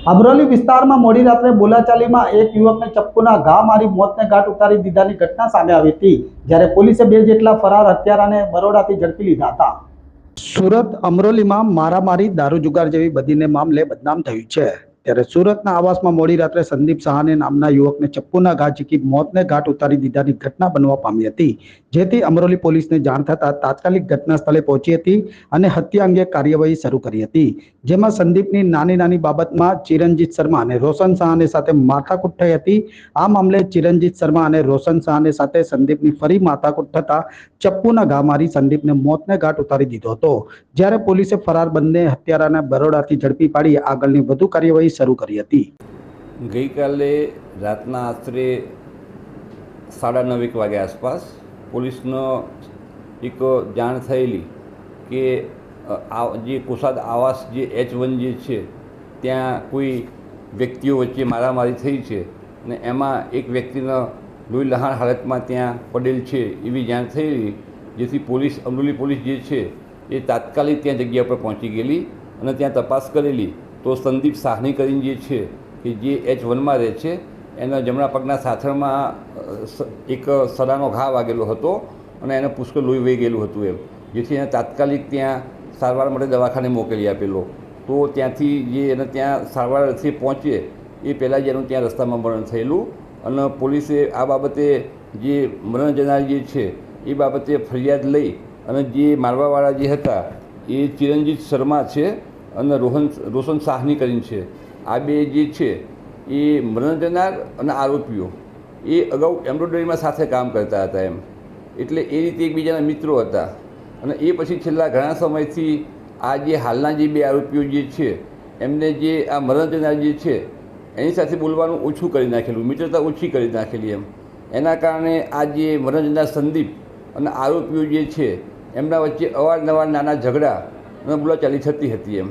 અમરોલી વિસ્તારમાં મોડી રાત્રે બોલાચાલીમાં એક યુવકને ચપ્પુના ઘા મારી મોતને ઘાટ ઉતારી દીધાની ઘટના સામે આવી હતી, જ્યારે પોલીસે 2 જેટલા ફરાર હત્યારાને બરોડાથી ઝડપી લીધા હતા। સુરત અમરોલીમાં મારામારી, દારૂ જુગાર જેવી બધીને મામલે બદનામ થયું છે, ત્યારે સુરતના આવાસમાં મોડી રાત્રે સંદીપ સહાને નામના યુવકને ચપ્પુના ઘા ઝીકી મોતને ઘાટ ઉતારી દીધાની ઘટના બનવા પામી હતી, જેથી અમરોલી પોલીસને જાણ થતાં તાત્કાલિક ઘટના સ્થળે પહોંચી હતી અને હત્યા અંગે કાર્યવાહી શરૂ કરી હતી, જેમાં સંદીપની નાની નાની બાબતમાં ચિરંજીત શર્મા અને રોશન સહાને સાથે માથાકૂટ થઈ હતી। આ મામલે ચિરંજીત શર્મા અને રોશન સહાને સાથે સંદીપની ફરી માથાકૂટ થતા ચપ્પુના ઘા મારી સંદીપને મોતને ઘાટ ઉતારી દીધો હતો, જ્યારે પોલીસે ફરાર બંને હત્યારાને બરોડાથી ઝડપી પાડી આગળની વધુ કાર્યવાહી શરૂ કરી હતી। ગઈકાલે રાતના આશરે 9:30 વાગ્યા આસપાસ પોલીસનો એક જાણ થયેલી કે જે કોસાદ આવાસ જે H1 જે છે ત્યાં કોઈ વ્યક્તિઓ વચ્ચે મારામારી થઈ છે અને એમાં એક વ્યક્તિનો લોહી લહાણ હાલતમાં ત્યાં પડેલ છે એવી જાણ થયેલી, જેથી પોલીસ અમરોલી પોલીસ જે છે એ તાત્કાલિક ત્યાં જગ્યા પર પહોંચી ગયેલી અને ત્યાં તપાસ કરેલી તો સંદીપ સાહની કરીને જે છે કે જે H1માં રહે છે એના જમણા પગના સાથળમાં એક સડાનો ઘા વાગેલો હતો અને એને પુષ્કળ લોહી વહી ગયેલું હતું એમ, જેથી એને તાત્કાલિક ત્યાં સારવાર માટે દવાખાને મોકલી આપેલો। તો ત્યાંથી જે એને ત્યાં સારવાર અર્થે પહોંચે એ પહેલાં જ એનું ત્યાં રસ્તામાં મરણ થયેલું અને પોલીસે આ બાબતે જે મરણ જનાર જે છે એ બાબતે ફરિયાદ લઈ અને જે મારવાવાળા જે હતા એ ચિરંજીત શર્મા છે અને રોશન સાહની કરીને છે, આ બે જે છે એ મરણ જનાર અને આરોપીઓ એ અગાઉ એમ્બ્રોઇડરીમાં સાથે કામ કરતા હતા એમ, એટલે એ રીતે એકબીજાના મિત્રો હતા અને એ પછી છેલ્લા ઘણા સમયથી આ જે હાલના જે બે આરોપીઓ જે છે એમને જે આ મરણ જનાર જે છે એની સાથે બોલવાનું ઓછું કરી નાખેલું, મિત્રતા ઓછી કરી નાખેલી એમ, એના કારણે આ જે મરણ જનાર સંદીપ અને આરોપીઓ જે છે એમના વચ્ચે અવારનવાર નાના ઝઘડા અને બોલાચાલી થતી હતી એમ।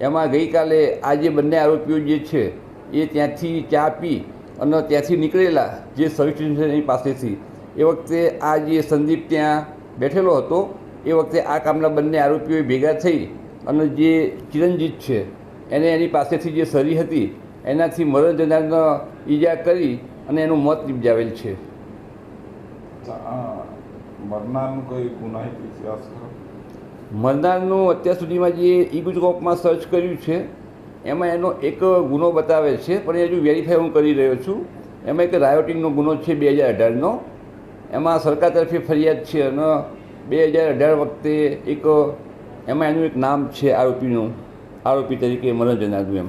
એમાં ગઈકાલે આ જે બંને આરોપીઓ જે છે એ ત્યાંથી ચા પી અને ત્યાંથી નીકળેલા જે સર્વિસ સ્ટેશનની પાસેથી એ વખતે આ જે સંદીપ ત્યાં બેઠેલો હતો એ વખતે આ કામના બંને આરોપીઓ ભેગા થઈ અને જે ચિરંજીત છે એને એની પાસેથી જે સરી હતી એનાથી મરણ જનારને ઈજા કરી અને એનું મોત નિપજાવેલ છે। મરનારનું કોઈ ગુનાહિત ઇતિહાસ ખરો? મરનારનું અત્યાર સુધીમાં જે ઈ-ગુજકોપમાં સર્ચ કર્યું છે એમાં એનો એક ગુનો બતાવે છે, પણ એ હજુ વેરીફાઈ હું કરી રહ્યો છું। એમાં એક રાયોટિંગનો ગુનો છે 2018નો, એમાં સરકાર તરફે ફરિયાદ છે અને 2018 વખતે એક એમાં એનું એક નામ છે આરોપીનું, આરોપી તરીકે મરણ જનારનું એમ।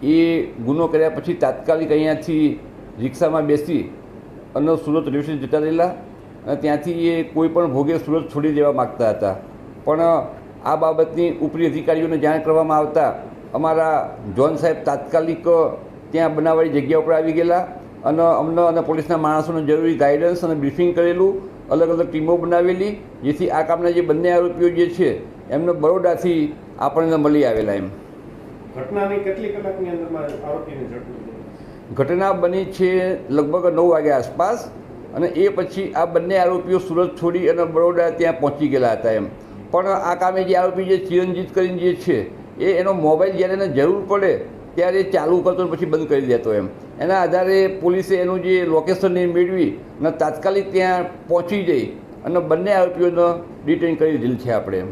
એ ગુનો કર્યા પછી તાત્કાલિક અહીંયાથી રિક્ષામાં બેસી અને સુરત રેલવે સ્ટેશન જતા રહેલા અને ત્યાંથી એ કોઈ પણ ભોગે સુરત છોડી દેવા માગતા હતા, પણ આ બાબતની ઉપરી અધિકારીઓને જાણ કરવામાં આવતા અમારા જોન સાહેબ તાત્કાલિક ત્યાં બનાવવાળી જગ્યા ઉપર આવી ગયેલા અને અમને અને પોલીસના માણસોને જરૂરી ગાઈડન્સ અને બ્રીફિંગ કરેલું, અલગ અલગ ટીમો બનાવેલી, જેથી આ કામના જે બંને આરોપીઓ જે છે એમને બરોડાથી આપણને મળી આવેલા એમ। ઘટનાની કેટલી કલાકની અંદરમાં આરોપીને ઝડપી? ઘટના બની છે લગભગ 9 વાગ્યા આસપાસ અને એ પછી આ બંને આરોપીઓ સુરત છોડી અને બરોડા ત્યાં પહોંચી ગયેલા હતા એમ, પણ આ કામે જે આરોપી જે ચિરંજીત કરીને જે છે એ એનો મોબાઈલ જ્યારે એને જરૂર પડે ત્યારે ચાલુ કરતો પછી બંધ કરી દેતો એમ, એના આધારે પોલીસે એનું જે લોકેશન એ મેળવી અને તાત્કાલિક ત્યાં પહોંચી જઈ અને બંને આરોપીઓને ડિટેન કરી દીધેલ છે આપણે એમ।